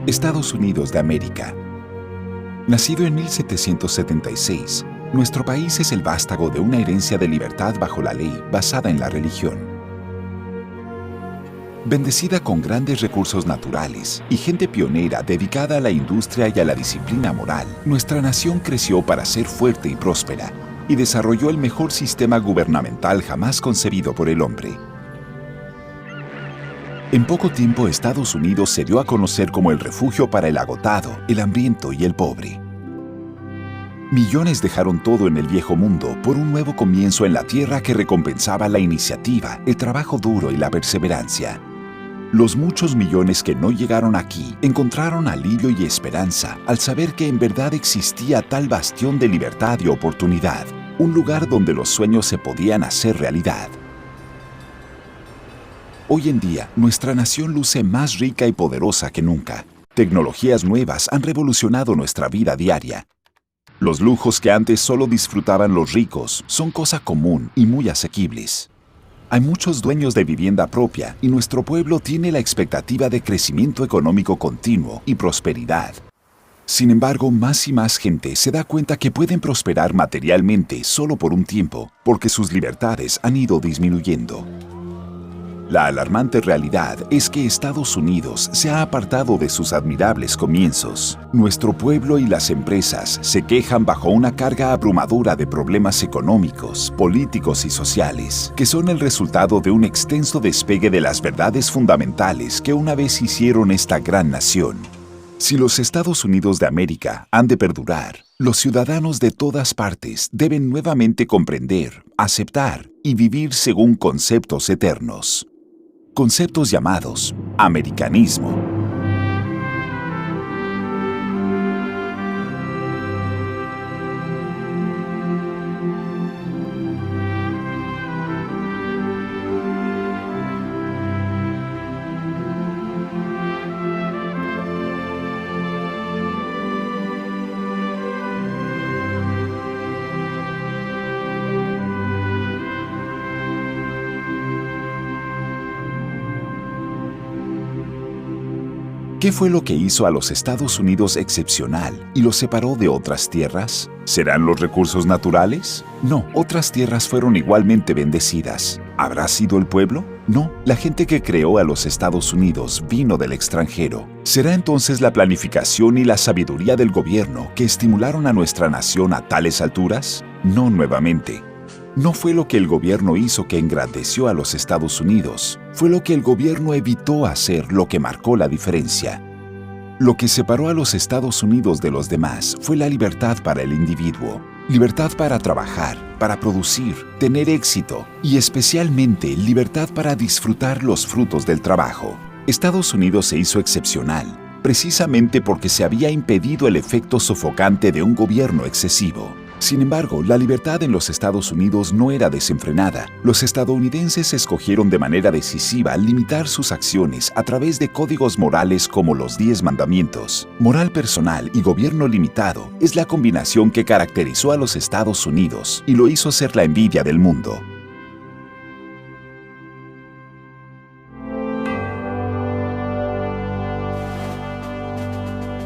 Estados Unidos de América. Nacido en 1776, nuestro país es el vástago de una herencia de libertad bajo la ley basada en la religión. Bendecida con grandes recursos naturales y gente pionera dedicada a la industria y a la disciplina moral, nuestra nación creció para ser fuerte y próspera y desarrolló el mejor sistema gubernamental jamás concebido por el hombre. En poco tiempo, Estados Unidos se dio a conocer como el refugio para el agotado, el hambriento y el pobre. Millones dejaron todo en el viejo mundo por un nuevo comienzo en la tierra que recompensaba la iniciativa, el trabajo duro y la perseverancia. Los muchos millones que no llegaron aquí encontraron alivio y esperanza al saber que en verdad existía tal bastión de libertad y oportunidad, un lugar donde los sueños se podían hacer realidad. Hoy en día, nuestra nación luce más rica y poderosa que nunca. Tecnologías nuevas han revolucionado nuestra vida diaria. Los lujos que antes solo disfrutaban los ricos son cosa común y muy asequibles. Hay muchos dueños de vivienda propia y nuestro pueblo tiene la expectativa de crecimiento económico continuo y prosperidad. Sin embargo, más y más gente se da cuenta que pueden prosperar materialmente solo por un tiempo, porque sus libertades han ido disminuyendo. La alarmante realidad es que Estados Unidos se ha apartado de sus admirables comienzos. Nuestro pueblo y las empresas se quejan bajo una carga abrumadora de problemas económicos, políticos y sociales, que son el resultado de un extenso despegue de las verdades fundamentales que una vez hicieron esta gran nación. Si los Estados Unidos de América han de perdurar, los ciudadanos de todas partes deben nuevamente comprender, aceptar y vivir según conceptos eternos. Conceptos llamados americanismo. ¿Qué fue lo que hizo a los Estados Unidos excepcional y los separó de otras tierras? ¿Serán los recursos naturales? No, otras tierras fueron igualmente bendecidas. ¿Habrá sido el pueblo? No, la gente que creó a los Estados Unidos vino del extranjero. ¿Será entonces la planificación y la sabiduría del gobierno que estimularon a nuestra nación a tales alturas? No nuevamente. No fue lo que el gobierno hizo que engrandeció a los Estados Unidos, fue lo que el gobierno evitó hacer lo que marcó la diferencia. Lo que separó a los Estados Unidos de los demás fue la libertad para el individuo, libertad para trabajar, para producir, tener éxito y especialmente libertad para disfrutar los frutos del trabajo. Estados Unidos se hizo excepcional, precisamente porque se había impedido el efecto sofocante de un gobierno excesivo. Sin embargo, la libertad en los Estados Unidos no era desenfrenada. Los estadounidenses escogieron de manera decisiva limitar sus acciones a través de códigos morales como los 10 mandamientos. Moral personal y gobierno limitado es la combinación que caracterizó a los Estados Unidos y lo hizo ser la envidia del mundo.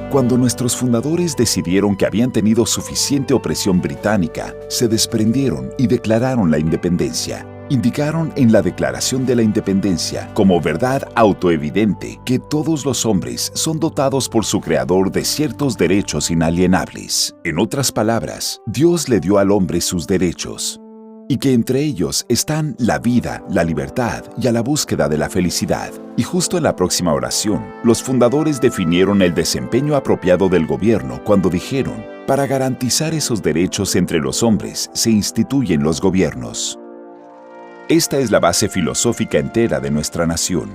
Cuando nuestros fundadores decidieron que habían tenido suficiente opresión británica, se desprendieron y declararon la independencia. Indicaron en la Declaración de la Independencia, como verdad autoevidente, que todos los hombres son dotados por su Creador de ciertos derechos inalienables. En otras palabras, Dios le dio al hombre sus derechos, y que entre ellos están la vida, la libertad y a la búsqueda de la felicidad. Y justo en la próxima oración, los fundadores definieron el desempeño apropiado del gobierno cuando dijeron: para garantizar esos derechos entre los hombres se instituyen los gobiernos. Esta es la base filosófica entera de nuestra nación.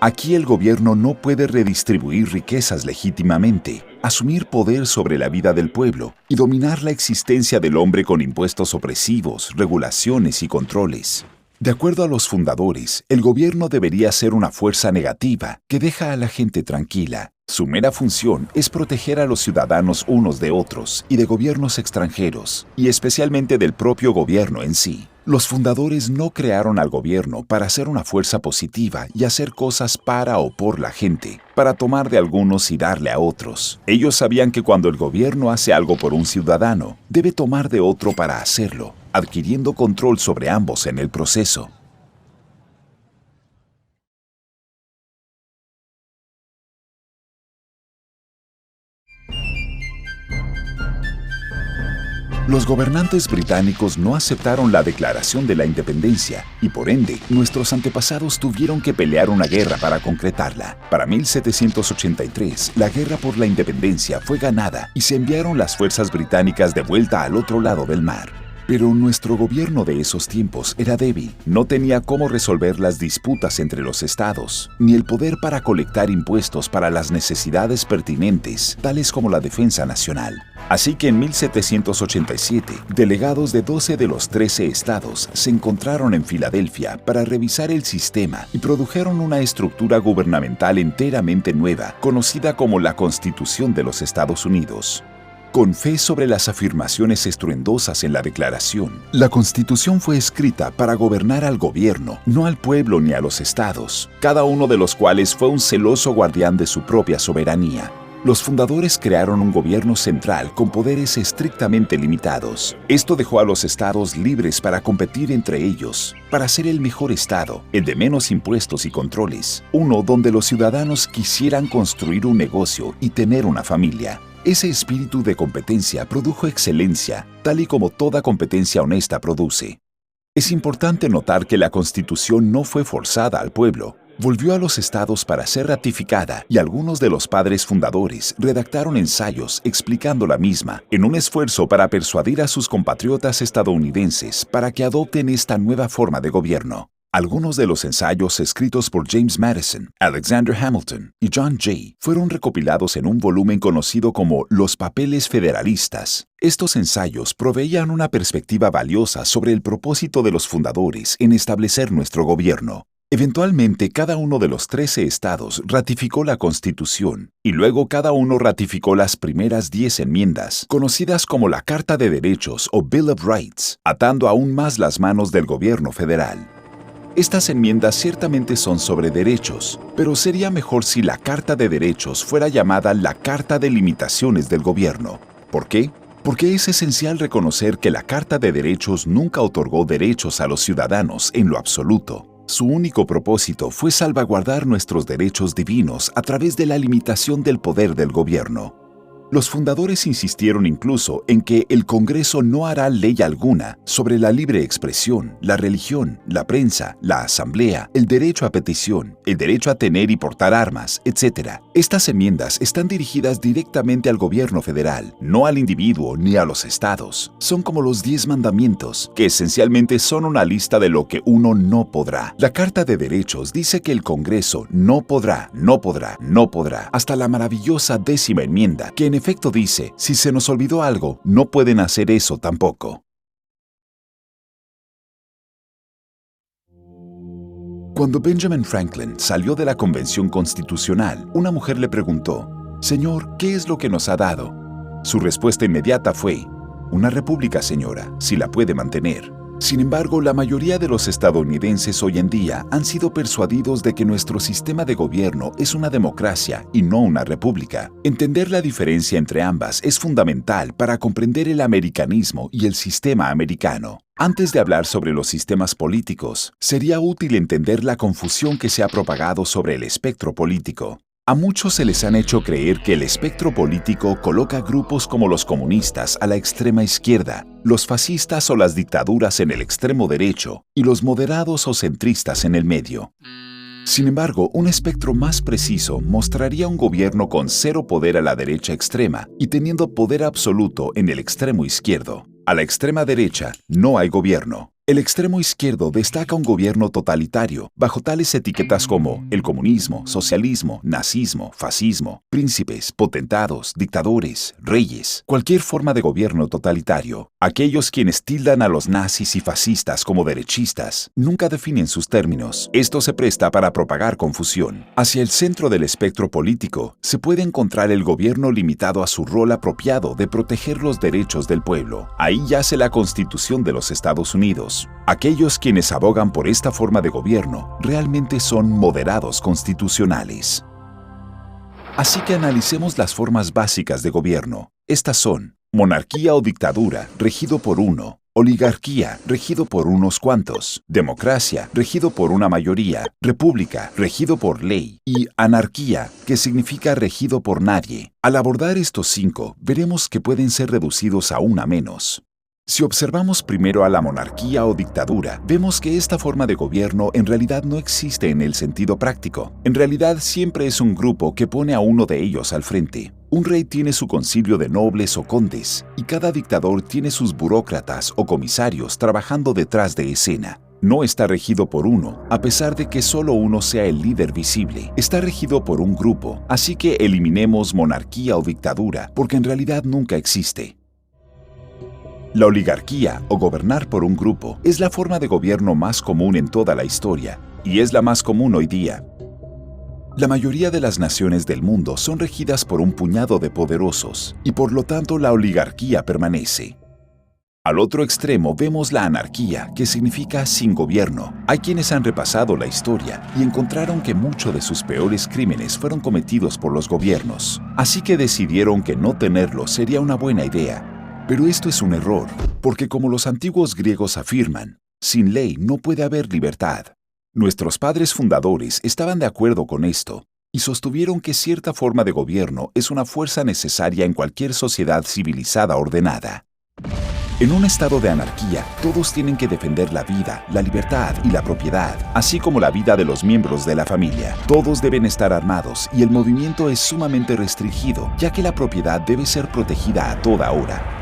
Aquí el gobierno no puede redistribuir riquezas legítimamente, asumir poder sobre la vida del pueblo y dominar la existencia del hombre con impuestos opresivos, regulaciones y controles. De acuerdo a los fundadores, el gobierno debería ser una fuerza negativa que deja a la gente tranquila. Su mera función es proteger a los ciudadanos unos de otros y de gobiernos extranjeros, y especialmente del propio gobierno en sí. Los fundadores no crearon al gobierno para ser una fuerza positiva y hacer cosas para o por la gente, para tomar de algunos y darle a otros. Ellos sabían que cuando el gobierno hace algo por un ciudadano, debe tomar de otro para hacerlo, adquiriendo control sobre ambos en el proceso. Los gobernantes británicos no aceptaron la declaración de la independencia y por ende, nuestros antepasados tuvieron que pelear una guerra para concretarla. Para 1783, la guerra por la independencia fue ganada y se enviaron las fuerzas británicas de vuelta al otro lado del mar. Pero nuestro gobierno de esos tiempos era débil, no tenía cómo resolver las disputas entre los estados, ni el poder para colectar impuestos para las necesidades pertinentes, tales como la defensa nacional. Así que en 1787, delegados de 12 de los 13 estados se encontraron en Filadelfia para revisar el sistema y produjeron una estructura gubernamental enteramente nueva, conocida como la Constitución de los Estados Unidos. Con fe sobre las afirmaciones estruendosas en la declaración, la Constitución fue escrita para gobernar al gobierno, no al pueblo ni a los estados, cada uno de los cuales fue un celoso guardián de su propia soberanía. Los fundadores crearon un gobierno central con poderes estrictamente limitados. Esto dejó a los estados libres para competir entre ellos, para ser el mejor estado, el de menos impuestos y controles, uno donde los ciudadanos quisieran construir un negocio y tener una familia. Ese espíritu de competencia produjo excelencia, tal y como toda competencia honesta produce. Es importante notar que la Constitución no fue forzada al pueblo. Volvió a los estados para ser ratificada y algunos de los padres fundadores redactaron ensayos explicando la misma, en un esfuerzo para persuadir a sus compatriotas estadounidenses para que adopten esta nueva forma de gobierno. Algunos de los ensayos escritos por James Madison, Alexander Hamilton y John Jay fueron recopilados en un volumen conocido como Los Papeles Federalistas. Estos ensayos proveían una perspectiva valiosa sobre el propósito de los fundadores en establecer nuestro gobierno. Eventualmente, cada uno de los 13 estados ratificó la Constitución y luego cada uno ratificó las primeras 10 enmiendas, conocidas como la Carta de Derechos o Bill of Rights, atando aún más las manos del gobierno federal. Estas enmiendas ciertamente son sobre derechos, pero sería mejor si la Carta de Derechos fuera llamada la Carta de Limitaciones del Gobierno. ¿Por qué? Porque es esencial reconocer que la Carta de Derechos nunca otorgó derechos a los ciudadanos en lo absoluto. Su único propósito fue salvaguardar nuestros derechos divinos a través de la limitación del poder del gobierno. Los fundadores insistieron incluso en que el Congreso no hará ley alguna sobre la libre expresión, la religión, la prensa, la asamblea, el derecho a petición, el derecho a tener y portar armas, etc. Estas enmiendas están dirigidas directamente al gobierno federal, no al individuo ni a los estados. Son como los 10 mandamientos, que esencialmente son una lista de lo que uno no podrá. La Carta de Derechos dice que el Congreso no podrá, hasta la maravillosa 10ª enmienda, que en efecto dice, si se nos olvidó algo, no pueden hacer eso tampoco. Cuando Benjamin Franklin salió de la Convención Constitucional, una mujer le preguntó, «Señor, ¿qué es lo que nos ha dado?» Su respuesta inmediata fue, «Una república, señora, si la puede mantener». Sin embargo, la mayoría de los estadounidenses hoy en día han sido persuadidos de que nuestro sistema de gobierno es una democracia y no una república. Entender la diferencia entre ambas es fundamental para comprender el americanismo y el sistema americano. Antes de hablar sobre los sistemas políticos, sería útil entender la confusión que se ha propagado sobre el espectro político. A muchos se les han hecho creer que el espectro político coloca grupos como los comunistas a la extrema izquierda, los fascistas o las dictaduras en el extremo derecho y los moderados o centristas en el medio. Sin embargo, un espectro más preciso mostraría un gobierno con cero poder a la derecha extrema y teniendo poder absoluto en el extremo izquierdo. A la extrema derecha no hay gobierno. El extremo izquierdo destaca un gobierno totalitario, bajo tales etiquetas como el comunismo, socialismo, nazismo, fascismo, príncipes, potentados, dictadores, reyes, cualquier forma de gobierno totalitario. Aquellos quienes tildan a los nazis y fascistas como derechistas nunca definen sus términos. Esto se presta para propagar confusión. Hacia el centro del espectro político se puede encontrar el gobierno limitado a su rol apropiado de proteger los derechos del pueblo. Ahí yace la Constitución de los Estados Unidos. Aquellos quienes abogan por esta forma de gobierno realmente son moderados constitucionales. Así que analicemos las formas básicas de gobierno. Estas son: monarquía o dictadura, regido por uno; oligarquía, regido por unos cuantos; democracia, regido por una mayoría; república, regido por ley; y anarquía, que significa regido por nadie. Al abordar estos 5, veremos que pueden ser reducidos aún a menos. Si observamos primero a la monarquía o dictadura, vemos que esta forma de gobierno en realidad no existe en el sentido práctico. En realidad siempre es un grupo que pone a uno de ellos al frente. Un rey tiene su concilio de nobles o condes, y cada dictador tiene sus burócratas o comisarios trabajando detrás de escena. No está regido por uno, a pesar de que solo uno sea el líder visible. Está regido por un grupo, así que eliminemos monarquía o dictadura, porque en realidad nunca existe. La oligarquía, o gobernar por un grupo, es la forma de gobierno más común en toda la historia, y es la más común hoy día. La mayoría de las naciones del mundo son regidas por un puñado de poderosos, y por lo tanto la oligarquía permanece. Al otro extremo vemos la anarquía, que significa sin gobierno. Hay quienes han repasado la historia y encontraron que muchos de sus peores crímenes fueron cometidos por los gobiernos, así que decidieron que no tenerlo sería una buena idea. Pero esto es un error, porque como los antiguos griegos afirman, sin ley no puede haber libertad. Nuestros padres fundadores estaban de acuerdo con esto y sostuvieron que cierta forma de gobierno es una fuerza necesaria en cualquier sociedad civilizada ordenada. En un estado de anarquía, todos tienen que defender la vida, la libertad y la propiedad, así como la vida de los miembros de la familia. Todos deben estar armados y el movimiento es sumamente restringido, ya que la propiedad debe ser protegida a toda hora.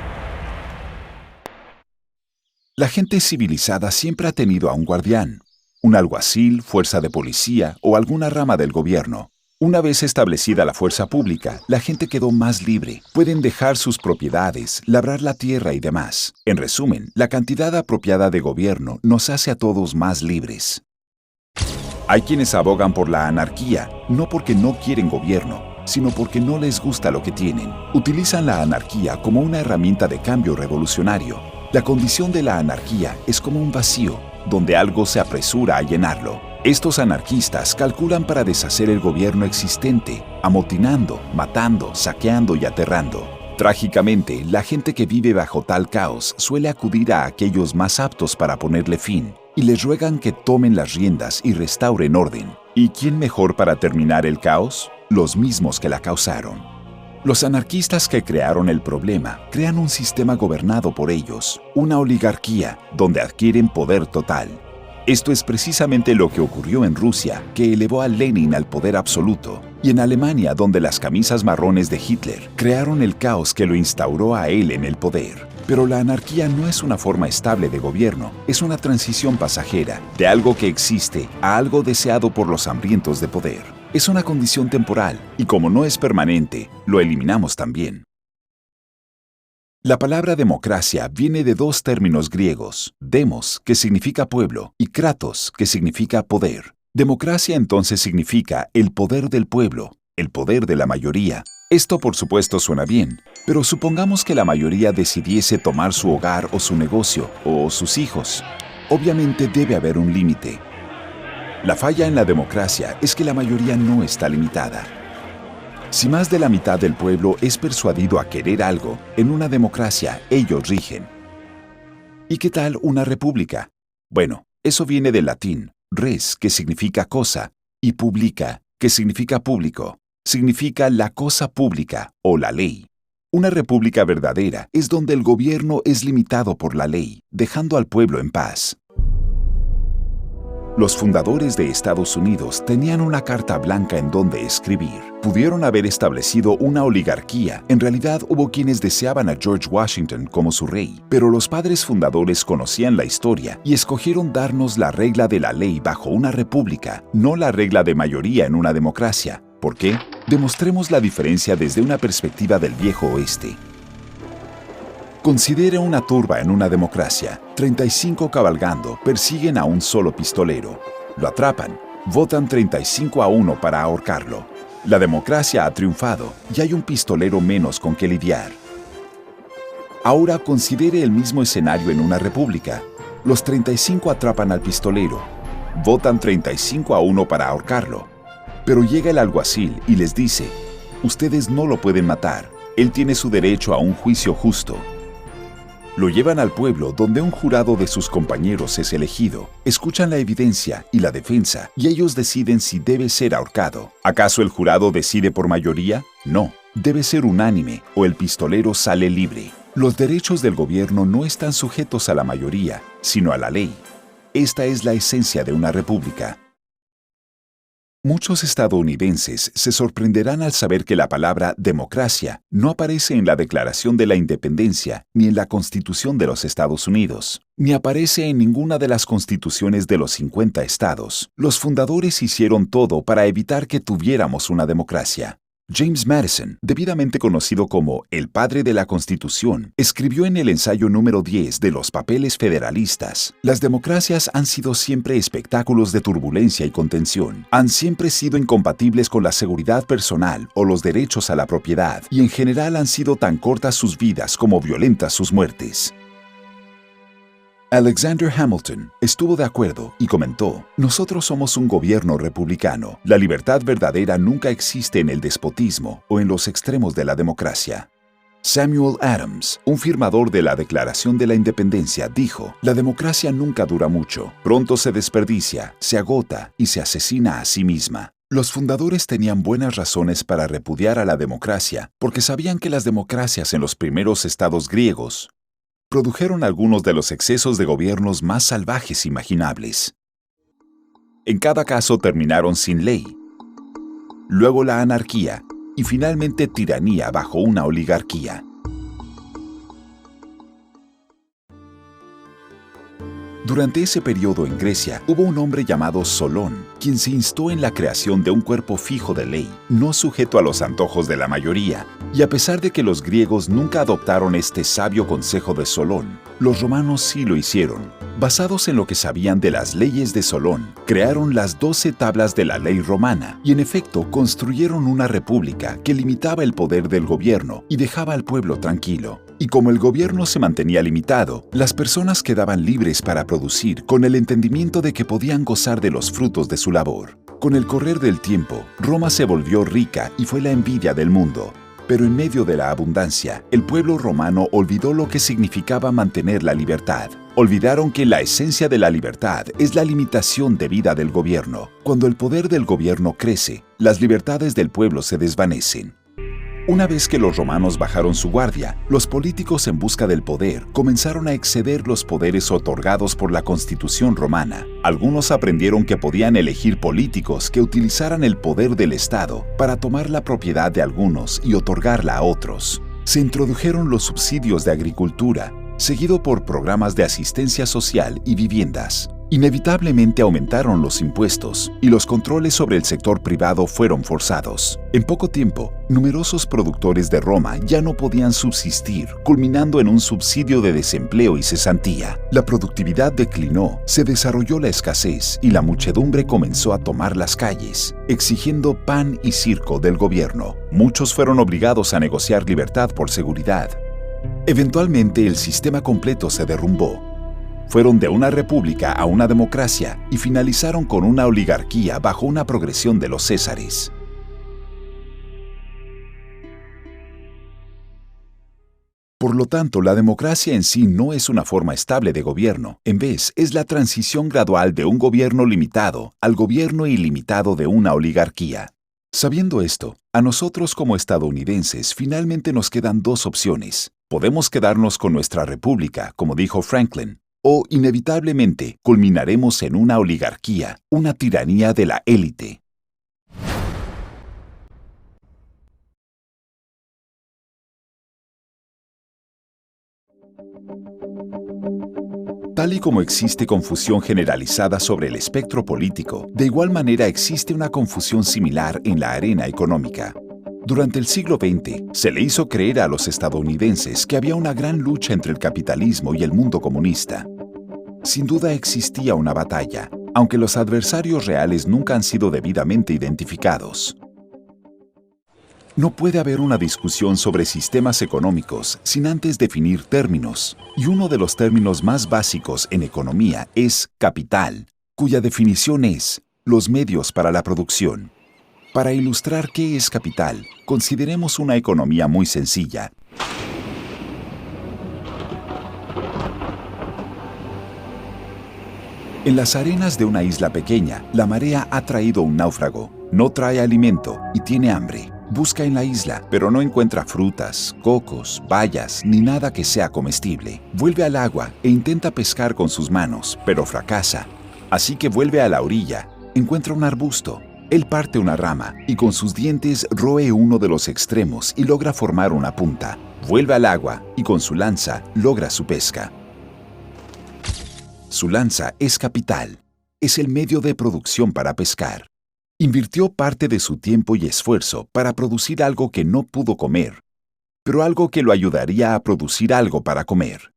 La gente civilizada siempre ha tenido a un guardián, un alguacil, fuerza de policía o alguna rama del gobierno. Una vez establecida la fuerza pública, la gente quedó más libre. Pueden dejar sus propiedades, labrar la tierra y demás. En resumen, la cantidad apropiada de gobierno nos hace a todos más libres. Hay quienes abogan por la anarquía, no porque no quieren gobierno, sino porque no les gusta lo que tienen. Utilizan la anarquía como una herramienta de cambio revolucionario. La condición de la anarquía es como un vacío, donde algo se apresura a llenarlo. Estos anarquistas calculan para deshacer el gobierno existente, amotinando, matando, saqueando y aterrando. Trágicamente, la gente que vive bajo tal caos suele acudir a aquellos más aptos para ponerle fin, y les ruegan que tomen las riendas y restauren orden. ¿Y quién mejor para terminar el caos? Los mismos que la causaron. Los anarquistas que crearon el problema crean un sistema gobernado por ellos, una oligarquía, donde adquieren poder total. Esto es precisamente lo que ocurrió en Rusia, que elevó a Lenin al poder absoluto, y en Alemania, donde las camisas marrones de Hitler crearon el caos que lo instauró a él en el poder. Pero la anarquía no es una forma estable de gobierno, es una transición pasajera, de algo que existe a algo deseado por los hambrientos de poder. Es una condición temporal, y como no es permanente, lo eliminamos también. La palabra democracia viene de 2 términos griegos, demos, que significa pueblo, y kratos, que significa poder. Democracia entonces significa el poder del pueblo, el poder de la mayoría. Esto por supuesto suena bien, pero supongamos que la mayoría decidiese tomar su hogar o su negocio, o sus hijos. Obviamente debe haber un límite. La falla en la democracia es que la mayoría no está limitada. Si más de la mitad del pueblo es persuadido a querer algo, en una democracia ellos rigen. ¿Y qué tal una república? Bueno, eso viene del latín, res, que significa cosa, y publica, que significa público. Significa la cosa pública o la ley. Una república verdadera es donde el gobierno es limitado por la ley, dejando al pueblo en paz. Los fundadores de Estados Unidos tenían una carta blanca en donde escribir. Pudieron haber establecido una oligarquía. En realidad hubo quienes deseaban a George Washington como su rey, pero los padres fundadores conocían la historia y escogieron darnos la regla de la ley bajo una república, no la regla de mayoría en una democracia. ¿Por qué? Demostremos la diferencia desde una perspectiva del viejo oeste. Considere una turba en una democracia. 35 cabalgando persiguen a un solo pistolero. Lo atrapan. Votan 35-1 para ahorcarlo. La democracia ha triunfado y hay un pistolero menos con que lidiar. Ahora considere el mismo escenario en una república. Los 35 atrapan al pistolero. Votan 35-1 para ahorcarlo. Pero llega el alguacil y les dice: ustedes no lo pueden matar. Él tiene su derecho a un juicio justo. Lo llevan al pueblo donde un jurado de sus compañeros es elegido. Escuchan la evidencia y la defensa y ellos deciden si debe ser ahorcado. ¿Acaso el jurado decide por mayoría? No, debe ser unánime o el pistolero sale libre. Los derechos del gobierno no están sujetos a la mayoría, sino a la ley. Esta es la esencia de una república. Muchos estadounidenses se sorprenderán al saber que la palabra democracia no aparece en la Declaración de la Independencia ni en la Constitución de los Estados Unidos, ni aparece en ninguna de las constituciones de los 50 estados. Los fundadores hicieron todo para evitar que tuviéramos una democracia. James Madison, debidamente conocido como el padre de la Constitución, escribió en el ensayo número 10 de los papeles federalistas: las democracias han sido siempre espectáculos de turbulencia y contención, han siempre sido incompatibles con la seguridad personal o los derechos a la propiedad, y en general han sido tan cortas sus vidas como violentas sus muertes. Alexander Hamilton estuvo de acuerdo y comentó: nosotros somos un gobierno republicano. La libertad verdadera nunca existe en el despotismo o en los extremos de la democracia. Samuel Adams, un firmador de la Declaración de la Independencia, dijo: la democracia nunca dura mucho, pronto se desperdicia, se agota y se asesina a sí misma. Los fundadores tenían buenas razones para repudiar a la democracia, porque sabían que las democracias en los primeros estados griegos produjeron algunos de los excesos de gobiernos más salvajes imaginables. En cada caso terminaron sin ley, luego la anarquía y finalmente tiranía bajo una oligarquía. Durante ese periodo en Grecia hubo un hombre llamado Solón, quien se instó en la creación de un cuerpo fijo de ley, no sujeto a los antojos de la mayoría. Y a pesar de que los griegos nunca adoptaron este sabio consejo de Solón, los romanos sí lo hicieron. Basados en lo que sabían de las leyes de Solón, crearon las 12 tablas de la ley romana y en efecto construyeron una república que limitaba el poder del gobierno y dejaba al pueblo tranquilo. Y como el gobierno se mantenía limitado, las personas quedaban libres para producir con el entendimiento de que podían gozar de los frutos de su labor. Con el correr del tiempo, Roma se volvió rica y fue la envidia del mundo. Pero en medio de la abundancia, el pueblo romano olvidó lo que significaba mantener la libertad. Olvidaron que la esencia de la libertad es la limitación de vida del gobierno. Cuando el poder del gobierno crece, las libertades del pueblo se desvanecen. Una vez que los romanos bajaron su guardia, los políticos en busca del poder comenzaron a exceder los poderes otorgados por la Constitución romana. Algunos aprendieron que podían elegir políticos que utilizaran el poder del Estado para tomar la propiedad de algunos y otorgarla a otros. Se introdujeron los subsidios de agricultura, seguido por programas de asistencia social y viviendas. Inevitablemente aumentaron los impuestos y los controles sobre el sector privado fueron forzados. En poco tiempo, numerosos productores de Roma ya no podían subsistir, culminando en un subsidio de desempleo y cesantía. La productividad declinó, se desarrolló la escasez y la muchedumbre comenzó a tomar las calles, exigiendo pan y circo del gobierno. Muchos fueron obligados a negociar libertad por seguridad. Eventualmente, el sistema completo se derrumbó. Fueron de una república a una democracia y finalizaron con una oligarquía bajo una progresión de los Césares. Por lo tanto, la democracia en sí no es una forma estable de gobierno. En vez, es la transición gradual de un gobierno limitado al gobierno ilimitado de una oligarquía. Sabiendo esto, a nosotros como estadounidenses finalmente nos quedan dos opciones. Podemos quedarnos con nuestra república, como dijo Franklin, o inevitablemente culminaremos en una oligarquía, una tiranía de la élite. Tal y como existe confusión generalizada sobre el espectro político, de igual manera existe una confusión similar en la arena económica. Durante el siglo XX, se le hizo creer a los estadounidenses que había una gran lucha entre el capitalismo y el mundo comunista. Sin duda existía una batalla, aunque los adversarios reales nunca han sido debidamente identificados. No puede haber una discusión sobre sistemas económicos sin antes definir términos, y uno de los términos más básicos en economía es capital, cuya definición es los medios para la producción. Para ilustrar qué es capital, consideremos una economía muy sencilla. En las arenas de una isla pequeña, la marea ha traído un náufrago. No trae alimento y tiene hambre. Busca en la isla, pero no encuentra frutas, cocos, bayas, ni nada que sea comestible. Vuelve al agua e intenta pescar con sus manos, pero fracasa. Así que vuelve a la orilla, encuentra un arbusto. Él parte una rama y con sus dientes roe uno de los extremos y logra formar una punta. Vuelve al agua y con su lanza logra su pesca. Su lanza es capital. Es el medio de producción para pescar. Invirtió parte de su tiempo y esfuerzo para producir algo que no pudo comer, pero algo que lo ayudaría a producir algo para comer.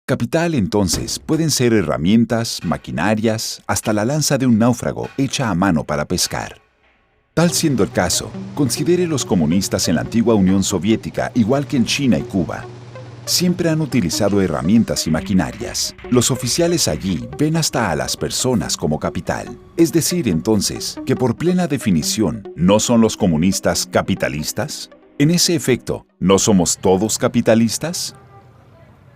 Capital, entonces, pueden ser herramientas, maquinarias, hasta la lanza de un náufrago hecha a mano para pescar. Tal siendo el caso, considere los comunistas en la antigua Unión Soviética igual que en China y Cuba. Siempre han utilizado herramientas y maquinarias. Los oficiales allí ven hasta a las personas como capital. Es decir, entonces, que por plena definición, ¿no son los comunistas capitalistas? En ese efecto, ¿no somos todos capitalistas?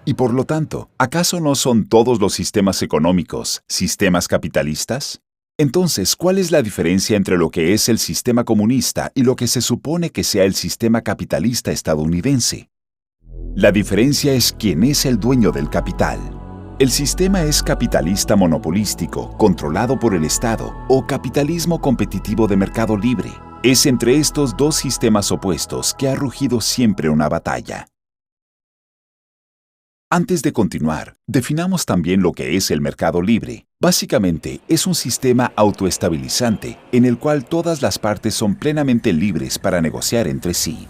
Y por lo tanto, ¿acaso no son todos los sistemas económicos sistemas capitalistas? Entonces, ¿cuál es la diferencia entre lo que es el sistema comunista y lo que se supone que sea el sistema capitalista estadounidense? La diferencia es quién es el dueño del capital. El sistema es capitalista monopolístico, controlado por el Estado, o capitalismo competitivo de mercado libre. Es entre estos dos sistemas opuestos que ha rugido siempre una batalla. Antes de continuar, definamos también lo que es el mercado libre. Básicamente, es un sistema autoestabilizante en el cual todas las partes son plenamente libres para negociar entre sí.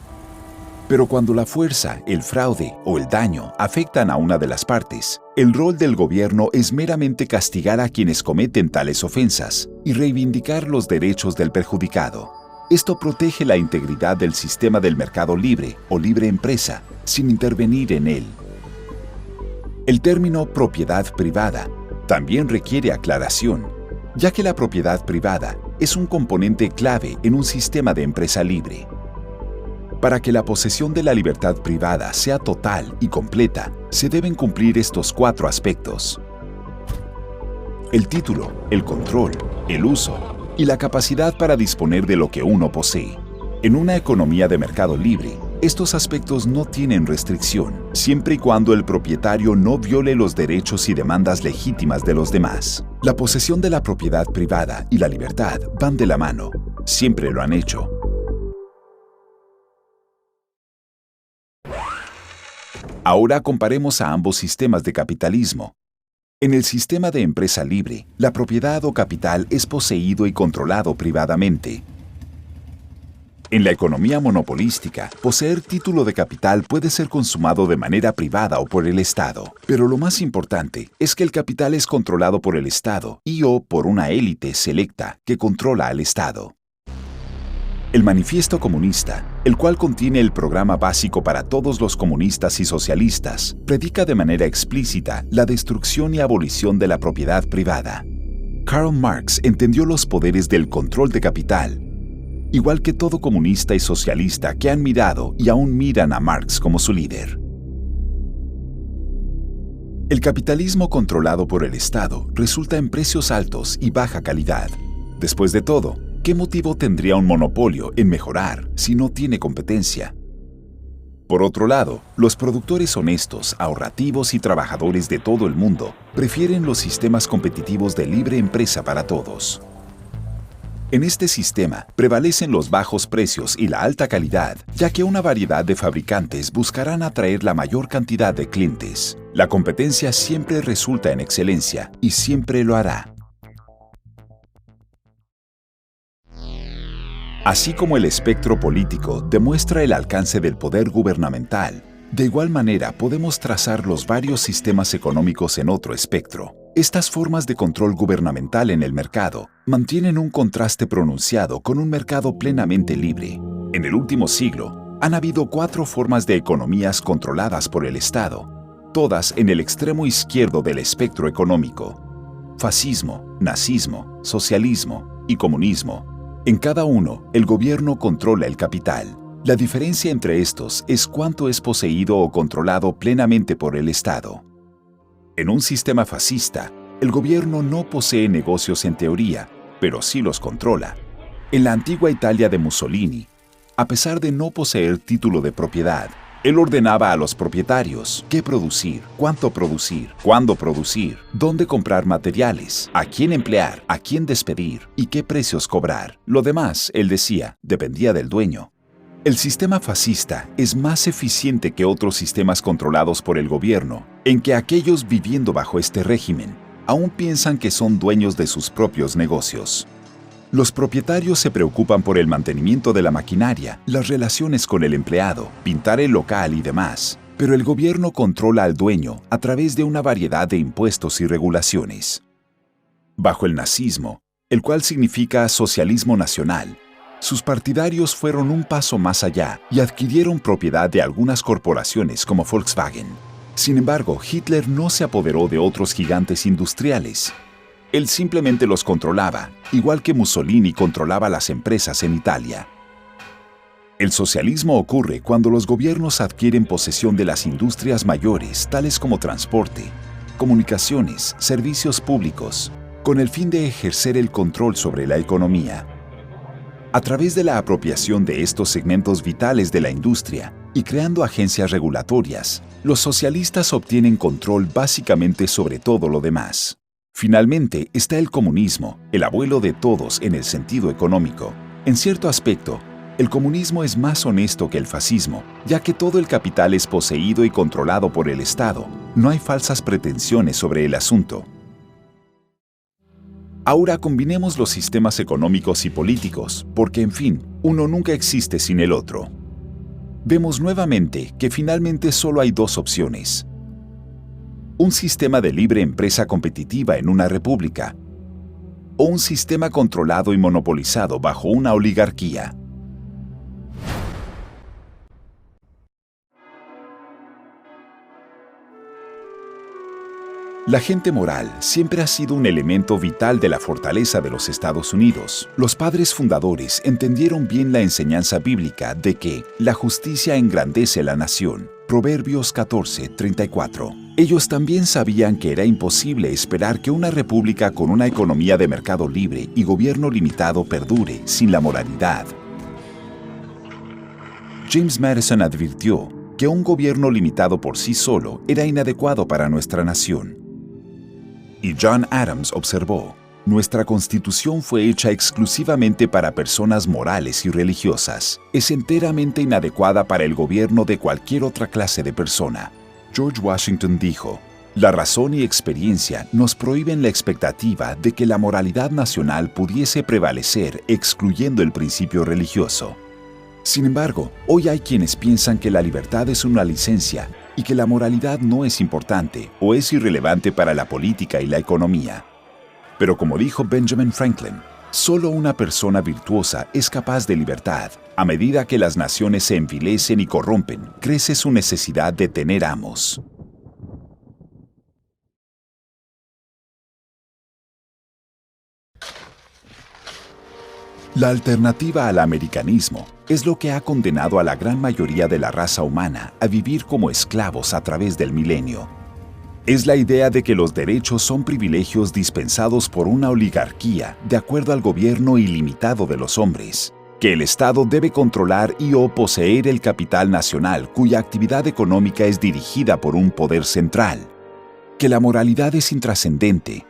Pero cuando la fuerza, el fraude o el daño afectan a una de las partes, el rol del gobierno es meramente castigar a quienes cometen tales ofensas y reivindicar los derechos del perjudicado. Esto protege la integridad del sistema del mercado libre o libre empresa, sin intervenir en él. El término propiedad privada también requiere aclaración, ya que la propiedad privada es un componente clave en un sistema de empresa libre. Para que la posesión de la libertad privada sea total y completa, se deben cumplir estos 4 aspectos: el título, el control, el uso y la capacidad para disponer de lo que uno posee. En una economía de mercado libre, estos aspectos no tienen restricción, siempre y cuando el propietario no viole los derechos y demandas legítimas de los demás. La posesión de la propiedad privada y la libertad van de la mano, siempre lo han hecho. Ahora comparemos a ambos sistemas de capitalismo. En el sistema de empresa libre, la propiedad o capital es poseído y controlado privadamente. En la economía monopolística, poseer título de capital puede ser consumado de manera privada o por el Estado. Pero lo más importante es que el capital es controlado por el Estado y/o por una élite selecta que controla al Estado. El Manifiesto Comunista, el cual contiene el programa básico para todos los comunistas y socialistas, predica de manera explícita la destrucción y abolición de la propiedad privada. Karl Marx entendió los poderes del control de capital, igual que todo comunista y socialista que han mirado y aún miran a Marx como su líder. El capitalismo controlado por el Estado resulta en precios altos y baja calidad. Después de todo, ¿qué motivo tendría un monopolio en mejorar si no tiene competencia? Por otro lado, los productores honestos, ahorrativos y trabajadores de todo el mundo prefieren los sistemas competitivos de libre empresa para todos. En este sistema prevalecen los bajos precios y la alta calidad, ya que una variedad de fabricantes buscarán atraer la mayor cantidad de clientes. La competencia siempre resulta en excelencia y siempre lo hará. Así como el espectro político demuestra el alcance del poder gubernamental, de igual manera podemos trazar los varios sistemas económicos en otro espectro. Estas formas de control gubernamental en el mercado mantienen un contraste pronunciado con un mercado plenamente libre. En el último siglo, han habido 4 formas de economías controladas por el Estado, todas en el extremo izquierdo del espectro económico: fascismo, nazismo, socialismo y comunismo. En cada uno, el gobierno controla el capital. La diferencia entre estos es cuánto es poseído o controlado plenamente por el Estado. En un sistema fascista, el gobierno no posee negocios en teoría, pero sí los controla. En la antigua Italia de Mussolini, a pesar de no poseer título de propiedad, él ordenaba a los propietarios qué producir, cuánto producir, cuándo producir, dónde comprar materiales, a quién emplear, a quién despedir y qué precios cobrar. Lo demás, él decía, dependía del dueño. El sistema fascista es más eficiente que otros sistemas controlados por el gobierno, en que aquellos viviendo bajo este régimen aún piensan que son dueños de sus propios negocios. Los propietarios se preocupan por el mantenimiento de la maquinaria, las relaciones con el empleado, pintar el local y demás, pero el gobierno controla al dueño a través de una variedad de impuestos y regulaciones. Bajo el nazismo, el cual significa socialismo nacional, sus partidarios fueron un paso más allá y adquirieron propiedad de algunas corporaciones como Volkswagen. Sin embargo, Hitler no se apoderó de otros gigantes industriales. Él simplemente los controlaba, igual que Mussolini controlaba las empresas en Italia. El socialismo ocurre cuando los gobiernos adquieren posesión de las industrias mayores, tales como transporte, comunicaciones, servicios públicos, con el fin de ejercer el control sobre la economía. A través de la apropiación de estos segmentos vitales de la industria y creando agencias regulatorias, los socialistas obtienen control básicamente sobre todo lo demás. Finalmente está el comunismo, el abuelo de todos en el sentido económico. En cierto aspecto, el comunismo es más honesto que el fascismo, ya que todo el capital es poseído y controlado por el Estado. No hay falsas pretensiones sobre el asunto. Ahora combinemos los sistemas económicos y políticos, porque en fin, uno nunca existe sin el otro. Vemos nuevamente que finalmente solo hay 2 opciones: un sistema de libre empresa competitiva en una república, o un sistema controlado y monopolizado bajo una oligarquía. La gente moral siempre ha sido un elemento vital de la fortaleza de los Estados Unidos. Los padres fundadores entendieron bien la enseñanza bíblica de que la justicia engrandece la nación. Proverbios 14:34. Ellos también sabían que era imposible esperar que una república con una economía de mercado libre y gobierno limitado perdure sin la moralidad. James Madison advirtió que un gobierno limitado por sí solo era inadecuado para nuestra nación. Y John Adams observó: nuestra Constitución fue hecha exclusivamente para personas morales y religiosas. Es enteramente inadecuada para el gobierno de cualquier otra clase de persona. George Washington dijo: la razón y experiencia nos prohíben la expectativa de que la moralidad nacional pudiese prevalecer excluyendo el principio religioso. Sin embargo, hoy hay quienes piensan que la libertad es una licencia y que la moralidad no es importante o es irrelevante para la política y la economía. Pero como dijo Benjamin Franklin, solo una persona virtuosa es capaz de libertad. A medida que las naciones se envilecen y corrompen, crece su necesidad de tener amos. La alternativa al americanismo es lo que ha condenado a la gran mayoría de la raza humana a vivir como esclavos a través del milenio. Es la idea de que los derechos son privilegios dispensados por una oligarquía de acuerdo al gobierno ilimitado de los hombres, que el Estado debe controlar y o poseer el capital nacional cuya actividad económica es dirigida por un poder central, que la moralidad es intrascendente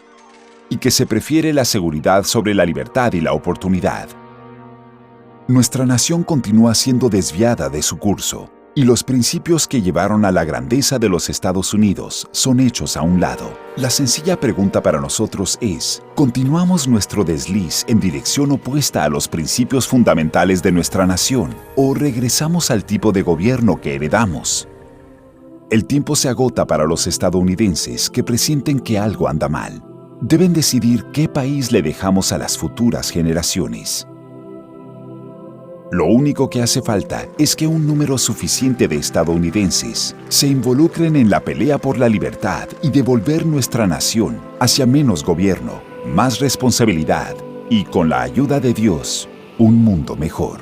y que se prefiere la seguridad sobre la libertad y la oportunidad. Nuestra nación continúa siendo desviada de su curso, y los principios que llevaron a la grandeza de los Estados Unidos son hechos a un lado. La sencilla pregunta para nosotros es, ¿continuamos nuestro desliz en dirección opuesta a los principios fundamentales de nuestra nación o regresamos al tipo de gobierno que heredamos? El tiempo se agota para los estadounidenses que presienten que algo anda mal. Deben decidir qué país le dejamos a las futuras generaciones. Lo único que hace falta es que un número suficiente de estadounidenses se involucren en la pelea por la libertad y devolver nuestra nación hacia menos gobierno, más responsabilidad y, con la ayuda de Dios, un mundo mejor.